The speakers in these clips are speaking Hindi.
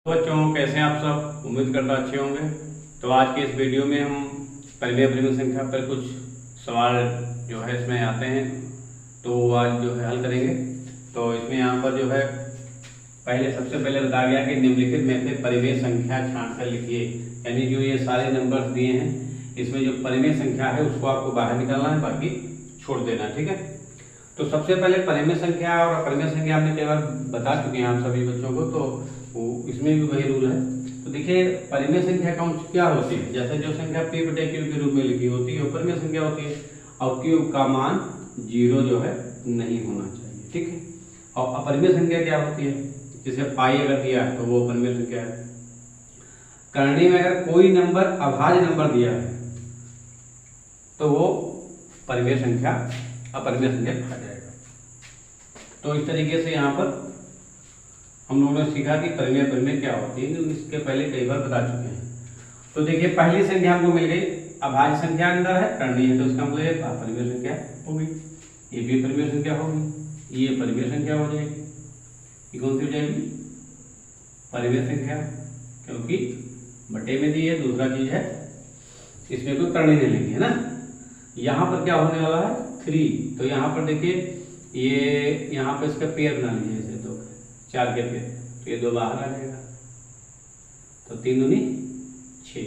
तो बच्चों कैसे हैं आप सब। उम्मीद करता अच्छे होंगे। तो आज के इस वीडियो में हम परिमेय परिमेय संख्या पर कुछ सवाल जो है इसमें आते हैं तो आज जो है हल करेंगे। तो इसमें यहाँ पर जो है सबसे पहले बताया गया कि निम्नलिखित में से परिमेय संख्या छांट कर लिखिए। यानी जो ये सारे नंबर्स दिए हैं इसमें जो परिमेय संख्या है उसको आपको बाहर निकालना है, बाकी छोड़ देना है, ठीक है। तो सबसे पहले परिमेय संख्या और अपरिमेय संख्या हमने कई बार बता चुके हैं आप सभी बच्चों को, तो इसमें भी वही रूल है। तो देखिए परिमेय संख्या कौन क्या होती है, जैसे जो संख्या p बटे q के रूप में लिखी होती है वो परिमेय संख्या होती है और q का मान 0 जो है नहीं होना चाहिए, ठीक है। और अपरिमेय संख्या क्या होती है, जैसे पाई अगर दिया है तो वो अपरिमेय संख्या है। करणी में अगर कोई नंबर अभाज्य नंबर दिया है तो वो परिमेय संख्या अपरिमेय संख्या कहा जाएगा। तो इस तरीके से यहाँ पर हम लोगों ने सीखा कि परिमेय परिमेय क्या होती है, इसके पहले कई बार बता चुके हैं। तो देखिए पहली संख्या हमको मिल गई, अभाज्य संख्या अंदर है, करनी है, तो इसका मतलब ये अपरिमेय संख्या होगी, ये भी परिमेय संख्या होगी, ये परिमेय संख्या हो जाएगी। ये कौन सी हो जाएगी, परिमेय संख्या, क्योंकि बटे में दी है। दूसरा चीज है इसमें कोई करनी नहीं लेंगे, है ना। यहाँ पर क्या होने वाला है 3, तो यहाँ पर देखिए ये यहाँ पर इसका पेयर बना लीजिए, जैसे 2 4 के पेयर, तो ये 2 बाहर आ जाएगा, तो 3 दूनी 6,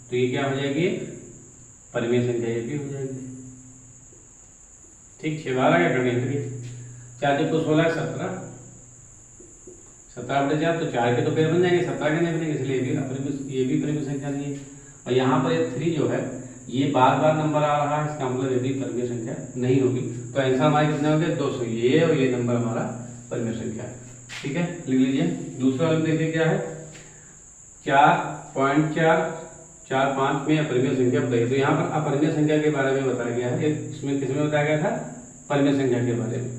तो ये क्या हो जाएगी परिमेय संख्या, ये भी हो जाएगी, ठीक। 6 बाहर आ गया, करनी है 4 को 16 17 17 बटे 4, तो 4 के तो पेयर बन जाएंगे, 17 के नहीं बनेंगे, इसलिए ये भी परिमेय संख्या नहीं है। और यहाँ पर ये 3 जो है ये बार बार नंबर आ रहा है, इसका मतलब ये भी परिमेय संख्या नहीं होगी। तो आंसर हमारे कितने हो गए 200, ये और ये नंबर हमारा परिमेय संख्या है, ठीक है, लिख लीजिए। दूसरा वाला देखिए क्या है 4.445 में अपरिमेय संख्या बताइए। तो यहाँ पर अपरिमेय संख्या के बारे में बताया गया है, इसमें किसमें बताया गया था, परिमेय संख्या के बारे में।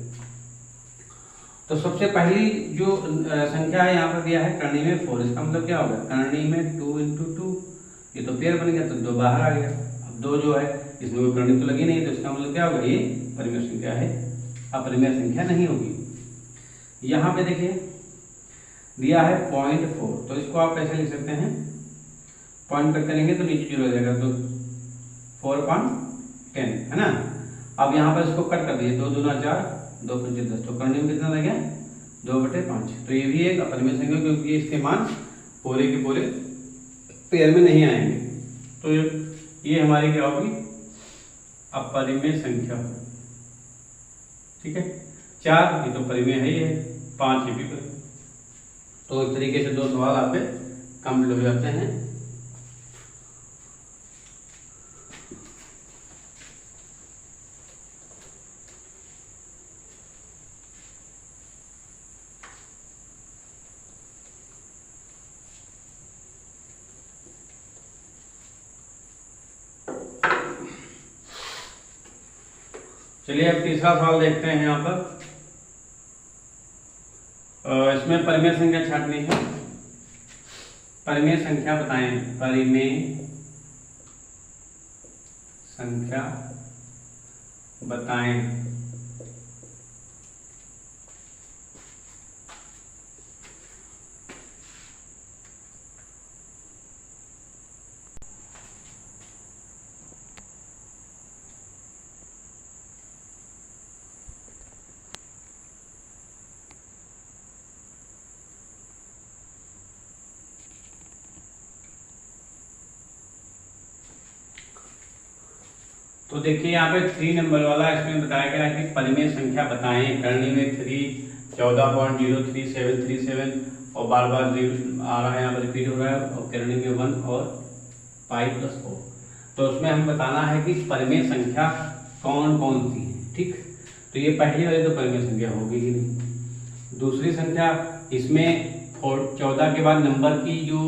तो सबसे पहली जो संख्या है यहाँ पर दिया है करणी में 4, इसका मतलब क्या होगा, करणी में 2 × 2, ये तो पेयर बन गया, तो 2 बाहर आ गया। अब 2 जो है इसमें कोई करणी तो लगी नहीं, तो इसका मतलब क्या होगा, ये परिमेय संख्या है, अपरिमेय संख्या नहीं होगी। यहाँ पे देखिए दिया है 0.4, तो इसको आप कैसे लिख सकते हैं, पॉइंट कट करेंगे तो नीचे 0 हो जाएगा, तो 4.10 है ना। अब यहाँ पर इसको कट कर दिए, 2 दूना 4 2 पंचे 10, तो करने में कितना लग गया 2/5, तो ये भी एक अपरिमेय संख्या, क्योंकि इसके मान पूरे के पूरे पेयर में नहीं आएंगे। तो ये हमारी क्या होगी, अपरिमेय संख्या, ठीक है। 4 ये तो परिमेय है ही है, 5 ये भी परिमेय। तो इस तरीके से 2 सवाल आपके कंप्लीट हो जाते हैं। चलिए अब तीसरा सवाल देखते हैं। यहाँ पर इसमें परिमेय संख्या छांटनी है। परिमेय संख्या बताएं, परिमेय संख्या बताएं। तो देखिए यहाँ पे 3 नंबर वाला इसमें बताया गया है कि परिमेय संख्या बताएं। करणी में 3 14.03737 और बार बार आ रहा है, यहाँ पर रिपीट हो रहा है, और करणी में 1 और पाई + 4। तो उसमें हम बताना है कि परिमेय संख्या कौन कौन सी है, ठीक। तो ये पहली वाली तो परिमेय संख्या होगी ही नहीं। दूसरी संख्या इसमें 14 के बाद नंबर की जो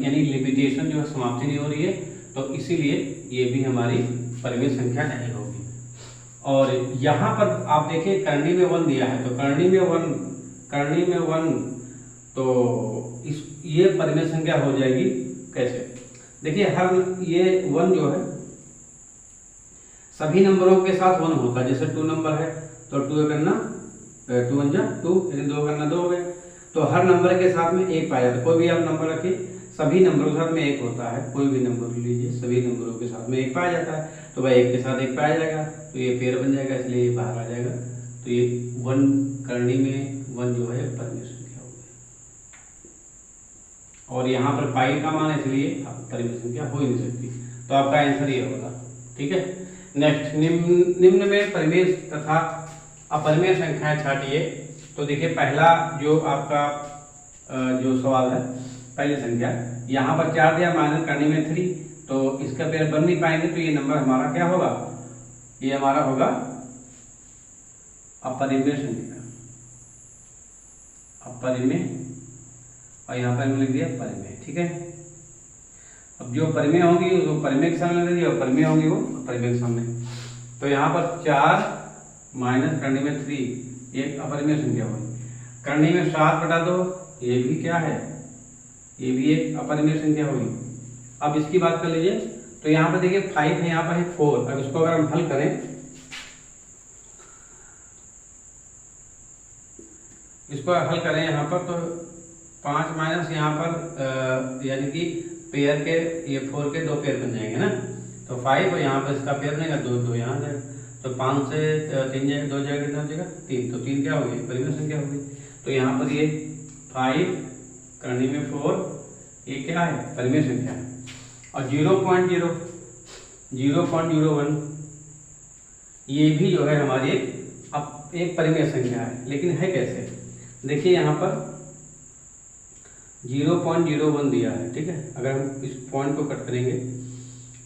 यानी लिमिटेशन जो है समाप्ति नहीं हो रही है, तो इसीलिए ये भी हमारी परिमेय संख्या नहीं होगी। और यहाँ पर आप देखिए करणी में 1 दिया है, तो करणी में 1 तो ये परिमेय संख्या हो जाएगी कैसे, देखिए हर ये 1 जो है सभी नंबरों के साथ 1 होता है। जैसे 2 नंबर है तो 2 करना 2 1 जा 2, यानी 2 करना 2 हो गए। तो हर नंबर के साथ में एक पाया जाता है। कोई भी आप नंबर रखिए, सभी नंबरों के साथ में एक होता है। कोई भी नंबर लीजिए, सभी नंबरों के साथ में एक पाया जाता है। तो भाई एक के साथ एक पाया जाएगा, तो ये पेयर बन जाएगा, इसलिए ये बाहर आ जाएगा। तो ये 1 करनी में 1 जो है परिमेय संख्या हो गई। और यहाँ पर पाई का मान, इसलिए परिमेय संख्या हो ही नहीं सकती। तो आपका आंसर ये होगा। ठीक है। नेक्स्ट, निम्न में परिमेय तथा अपरिमेय संख्याएं छांटिए। तो देखिए पहला जो आपका जो सवाल है, पहली संख्या यहाँ पर 4 दिया, माइनस करने में 3, तो इसका पेयर बन नहीं पाएंगे। तो ये नंबर हमारा क्या होगा, ये हमारा होगा अपरिमेय संख्या, अपरिमेय, और यहाँ पर हमने लिख दिया परिमेय। ठीक है। अब जो परिमेय होंगी वो परिमेय के सामने लिख दिया, और परिमेय होंगी वो अपरिमेय के सामने। तो यहाँ पर 4 माइनस करने में 3 एक अपरिमेय संख्या होगी। करने में 7/2 ये भी क्या है, ये भी एक अपरिमेय संख्या होगी। अब इसकी बात कर लीजिए। तो यहाँ पर देखिए 5 है, यहाँ पर है 4। अब इसको अगर हम हल करें, इसको हल करें यहाँ पर, तो 5 माइनस यहाँ पर यानी कि पेयर के, ये 4 के 2 पेयर बन जाएंगे ना। तो 5 और यहाँ पर इसका पेयर बनेगा 2 यहाँ जाएगा। तो 5 से 3 जाएगा, 2 जाएगा, कितना जाएगा 3। तो 3 क्या हो गई, परिमेय संख्या हो गई। तो यहाँ पर ये 5 करने में 4 ये क्या है, परिमेय संख्या है। और 0.01 ये भी जो है हमारी एक परिमेय संख्या है। लेकिन है कैसे, देखिए यहाँ पर 0.01 दिया है। ठीक है। अगर हम इस पॉइंट को कट करेंगे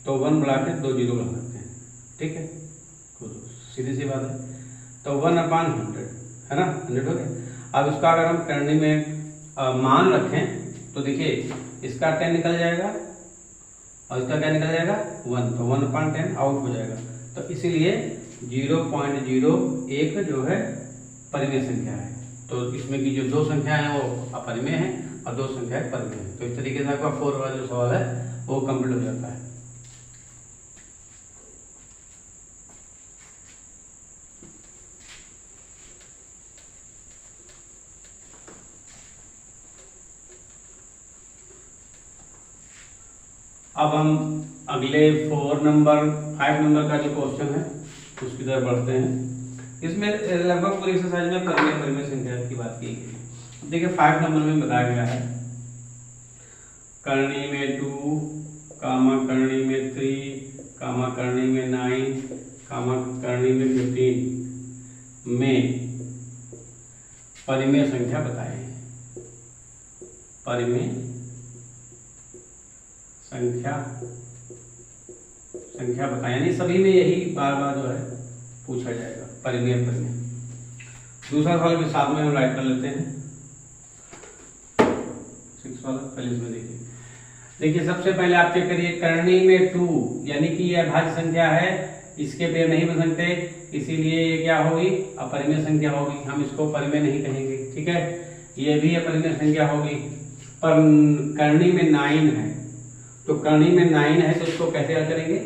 तो 1 बढ़ा के 2 0 बना सकते हैं। ठीक है, सीधी सी बात है। तो 1/100 है ना, 100 हो गया। अब इसका अगर हम करने में मान रखें तो देखिए इसका 10 निकल जाएगा और इसका क्या निकल जाएगा 1, तो 1/10 आउट हो जाएगा। तो इसीलिए 0.01 जो है परिमेय संख्या है। तो इसमें की जो 2 संख्याएं हैं वो अपरिमेय हैं और 2 संख्याएं परिमेय हैं। तो इस तरीके से आपका 4 वाला जो सवाल है वो कंप्लीट हो जाता है। अब हम अगले 5 नंबर का जो क्वेश्चन है उसकी तरफ बढ़ते हैं। इसमें लगभग पूरी एक्सरसाइज में परिमेय संख्या की बात की गई है। देखिए 5 नंबर में बताया गया है करनी में 2, करनी में 3, करनी में 9, करनी में 15 में परिमेय संख्या बताएं। परिमेय संख्या बताएं, यानी सभी में यही बार बार जो है पूछा जाएगा, परिमेय। दूसरा सवाल भी साथ में हम राइट कर लेते हैं। 6 वाला पहले इसमें देखिए सबसे पहले आप चेक करिए, करनी में 2 यानी कि यह अभाज्य संख्या है, इसके पेयर नहीं बन सकते, इसीलिए ये क्या होगी, अपरिमेय संख्या होगी। हम इसको परिमेय नहीं कहेंगे। ठीक है, ये भी अपरिमेय संख्या होगी। पर करनी में 9 है, तो करनी में 9 है तो उसको कैसे हल करेंगे,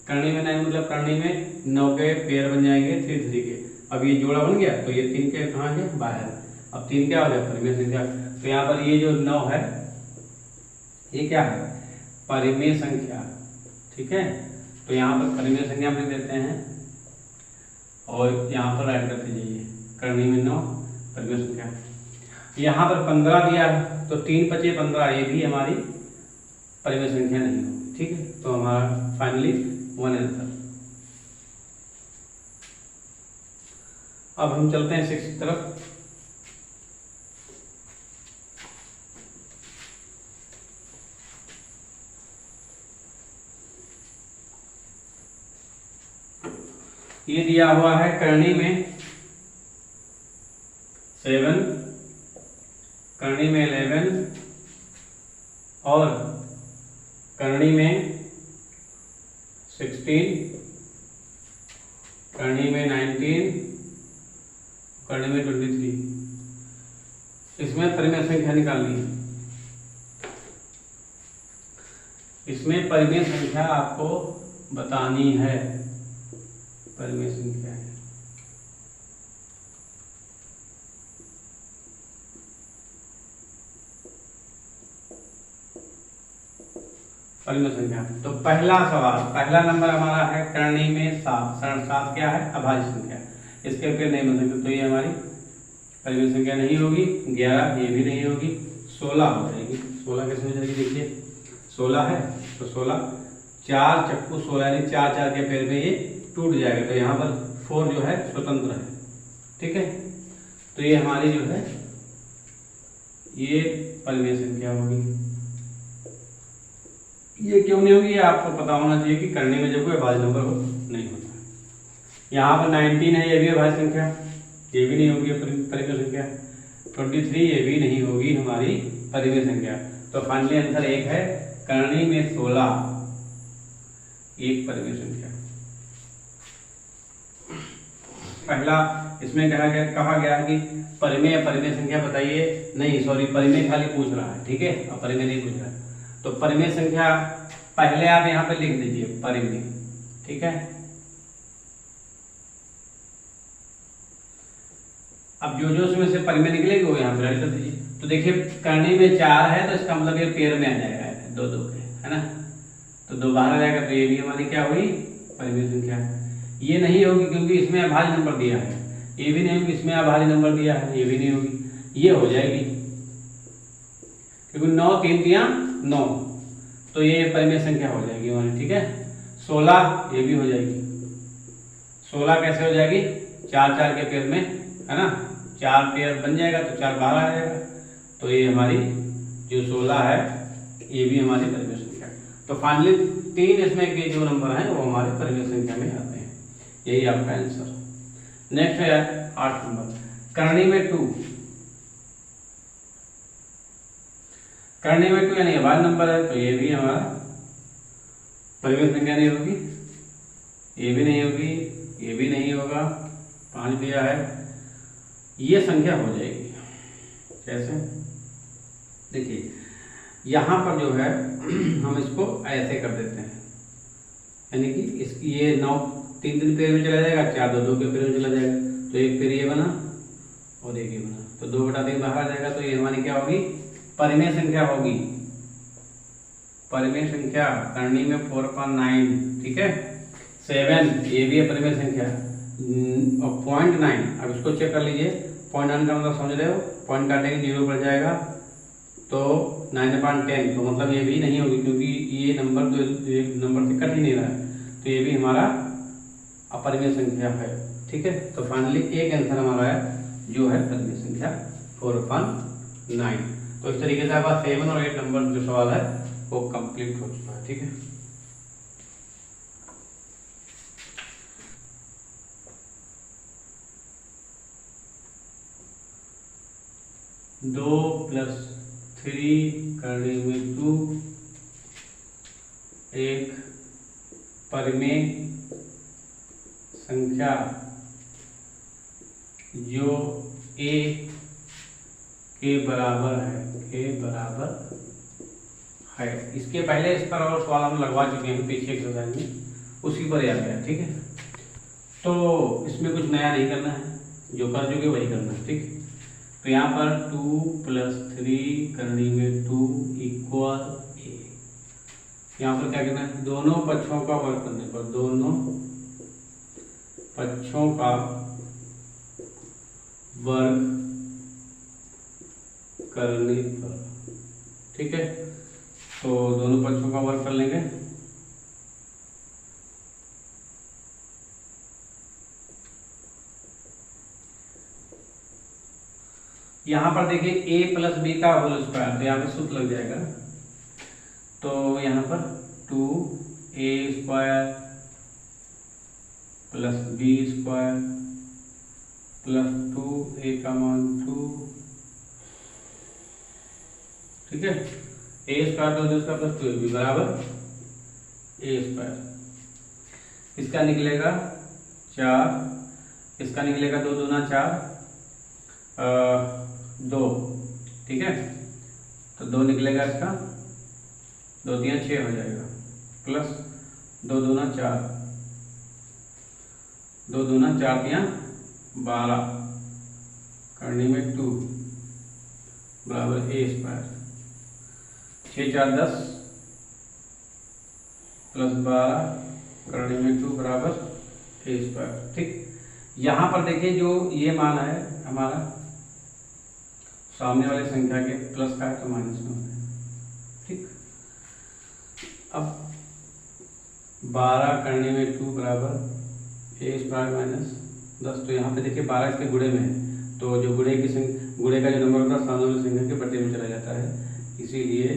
करनी में 9 मतलब करनी में 9 के पेयर बन जाएंगे 3 3 के। अब ये जोड़ा बन गया तो ये 3 के कहाँ है, बाहर। अब 3 क्या हो गया, परिमेय संख्या। तो यहाँ पर ये जो 9 है ये क्या है, परिमेय संख्या। ठीक है, तो यहाँ पर परिमेय संख्या हम लिख देते हैं और यहाँ पर ऐड करते जाइए, करनी में 9 परिमेय संख्या। यहाँ पर 15 दिया है तो 3 × 5 = 15, ये भी हमारी परिमेय संख्या नहीं होगी। ठीक है, तो हमारा फाइनली 1 आंसर। अब हम चलते हैं 6 की तरफ। ये दिया हुआ है करनी में 7, करनी में 11 और करनी में 16, करनी में 19, करनी में 23। इसमें परिमेय संख्या निकालनी है। इसमें परिमेय संख्या आपको बतानी है, परिमेय संख्या है। परिमेय संख्या। तो पहला सवाल, पहला नंबर हमारा है करणी में 7। 7 क्या है? अभाज्य संख्या, इसके फिर नहीं बन सकते, तो ये हमारी परिमेय संख्या नहीं होगी। 11 ये भी नहीं होगी। 16 हो जाएगी। 16 कैसे हो जाएगी? देखिए 16 है तो 16 4 चक्कू 16 यानी 4 4 के पेड़ में ये टूट जाएगा, तो यहाँ पर 4 जो है स्वतंत्र है। ठीक है, तो ये हमारी जो है ये परिमेय संख्या होगी। ये क्यों नहीं होगी? ये आपको पता होना चाहिए कि करने में जब कोई अभाज्य नंबर हो नहीं होता। यहाँ पर 19 है, ये भी अभाज्य संख्या, ये भी नहीं होगी परिमेय संख्या। 23 ये भी नहीं होगी हमारी परिमेय संख्या। तो फाइनली आंसर एक है, करणी में 16 एक परिमेय संख्या। पहला इसमें कहा गया कि परिमेय संख्या बताइए, नहीं सॉरी परिमेय खाली पूछ रहा है। ठीक है, अब परिमेय नहीं पूछ रहा है, तो परिमेय संख्या पहले आप यहाँ पे लिख दीजिए परिमेय। ठीक है, अब जो उसमें से परिमेय निकलेगी वो यहाँ पे ऐड कर दीजिए। तो देखिए करणी में 4 है, तो इसका मतलब ये पेड़ में आ जाएगा, 2 2 के, है ना, तो 2 बाहर आ जाएगा, तो ये भी हमारी क्या हुई? परिमेय संख्या। ये नहीं होगी क्योंकि इसमें अभाज्य नंबर दिया है। ये भी नहीं होगी, इसमें अभाज्य नंबर दिया है, ये भी नहीं होगी। ये हो जाएगी क्योंकि 9 3 दिया 9, तो ये परिमेय संख्या हो जाएगी हमारी। ठीक है, 16 ये भी हो जाएगी। 16 कैसे हो जाएगी? 4 4 के पेड़ में, है ना, 4 पेड़ बन जाएगा तो 4 बाहर आ जाएगा, तो ये हमारी जो 16 है ये भी हमारी परिमेय संख्या। तो फाइनली 3 इसमें के जो नंबर हैं वो हमारे परिमेय संख्या में आते हैं। यही आपका आंसर। नेक्स्ट है 8 नंबर, करणी में 2। करणी में 2 यानी अभाज्य नंबर है, तो ये भी हमारा परिमेय संख्या नहीं होगी, ये भी नहीं होगी, ये भी नहीं होगा। 5 दिया है, ये संख्या हो जाएगी। कैसे? देखिए यहाँ पर जो है हम इसको ऐसे कर देते हैं, यानी कि इसकी ये 9 3 3 पेड़ में चला जाएगा, 4 2 2 के पेड़ में चला जाएगा, तो एक पेड़ ये बना और एक ये बना, तो 2 बटा 3 बाहर आ जाएगा, तो ये हमारी क्या होगी? परिमेय संख्या होगी। परिमेय संख्या करणी में 4.9। ठीक है, 7 ये भी है परिमेय संख्या, और 0.9 अब इसको चेक कर लीजिए। 0.9 का मतलब समझ रहे हो, पॉइंट काटेंगे 0 बढ़ जाएगा, तो 9.10, तो मतलब ये भी नहीं होगी क्योंकि ये नंबर तो एक नंबर से कट ही नहीं रहा है, तो ये भी हमारा अपरिमेय संख्या है। ठीक है, तो फाइनली एक आंसर हमारा है जो है परिमेय संख्या 4.9। तो इस तरीके से आपका 7 और 8 नंबर जो सवाल है वो कंप्लीट हो चुका है। ठीक है, दो प्लस 3 करणी में 2 एक परिमेय संख्या जो a के बराबर है। इसके पहले इस पर और सवाल हम लगवा चुके हैं पीछे एक्सरसाइज में, उसी पर याद है। ठीक है, तो इसमें कुछ नया नहीं करना है, जो कर चुके वही करना है। ठीक, तो यहाँ पर 2 प्लस 3 करणी में 2 इक्वल a। यहाँ पर क्या करना है? दोनों पक्षों का वर्ग करने पर, दोनों पक्षों का वर्ग करने पर। ठीक है, तो दोनों पक्षों का वर्ग कर लेंगे। यहाँ पर देखिए a प्लस बी का होल स्क्वायर, तो यहाँ पे सूत्र लग जाएगा, तो यहाँ पर 2a square plus b square plus 2a का मान 2। ठीक है, a स्क्वायर प्लस इसका प्लस 2ab बराबर a स्क्वायर। इसका निकलेगा 4, इसका निकलेगा 2 दूना 4 2। ठीक है, तो 2 निकलेगा इसका, 2 दिया 6 हो जाएगा, प्लस 2 दूना 4, 2 दूना 4 दिया 12 करणी में 2 बराबर a स्क्वायर। 6 4 10 प्लस 12 करने में 2 बराबर ए स्क्वायर। ठीक, यहाँ पर देखिए जो ये मान है हमारा सामने वाली संख्या के प्लस का है तो माइनस में है। ठीक, अब 12 करने में 2 बराबर ए स्क्वायर माइनस 10। तो यहाँ पे देखिए 12 इसके गुणे में है, तो जो गुणे का जो नंबर होता है सामने वाली संख्या के बटे में चला जाता है, इसीलिए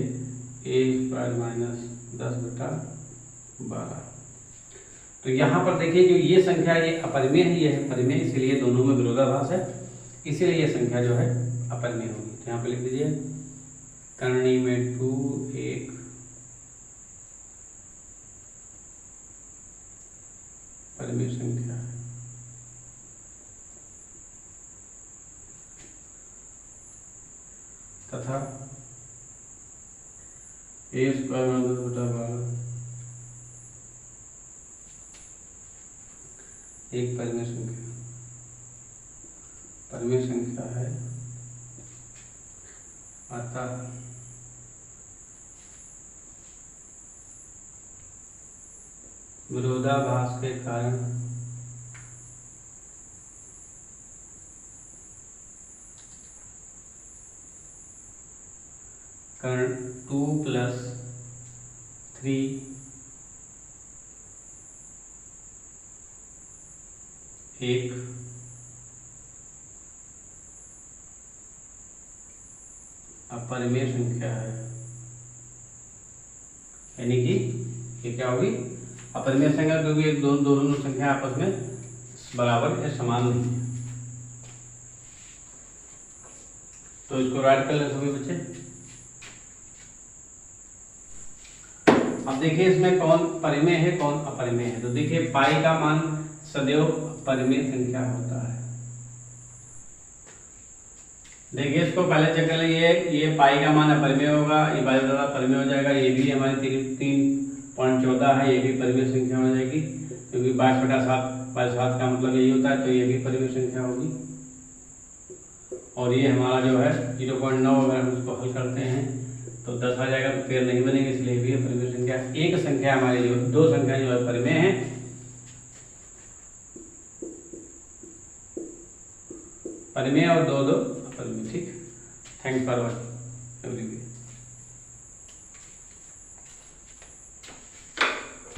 ए स्क्वायर माइनस 10/12। तो यहाँ पर देखिए जो ये संख्या ये अपरिमेय है, ये है परिमेय, इसीलिए दोनों में विरोधाभास है, इसीलिए ये संख्या जो है अपरिमेय होगी। तो यहाँ पे लिख दीजिए करनी में 2 एक परिमेय संख्या है तथा ए स्क्वायर माइनस 10/12 एक परिमेय संख्या है, अतः विरोधाभास के कारण कर्ण 2 + 3 एक अपरिमेय संख्या है, यानी कि ये क्या होगी अपरिमेय संख्या, क्योंकि दोनों संख्या आपस में बराबर या समान नहीं है। तो इसको राइट कर लें सभी बच्चे। अब देखिए इसमें कौन परिमेय है कौन अपरिमेय है। तो देखिए पाई का मान सदैव परिमेय संख्या होता है। देखिए इसको पहले चेक कर लीजिए, ये पाई का मान अपरिमेय होगा, ये बाई द्वारा परिमेय हो जाएगा, ये भी हमारी 3.14 है, ये भी परिमेय संख्या हो जाएगी, क्योंकि 22/7 का मतलब यही होता है, तो ये भी परिमेय संख्या होगी। और ये हमारा जो है 0.9 अगर हम उसको हल करते हैं तो 10 आ जाएगा, तो पेड़ नहीं बनेंगे, इसलिए भी परिमेय संख्या। एक संख्या हमारी जो दो संख्या जो है परिमेय है, परिमेय और दो अपरिमेय। ठीक, थैंक्स फॉर वॉचिंग।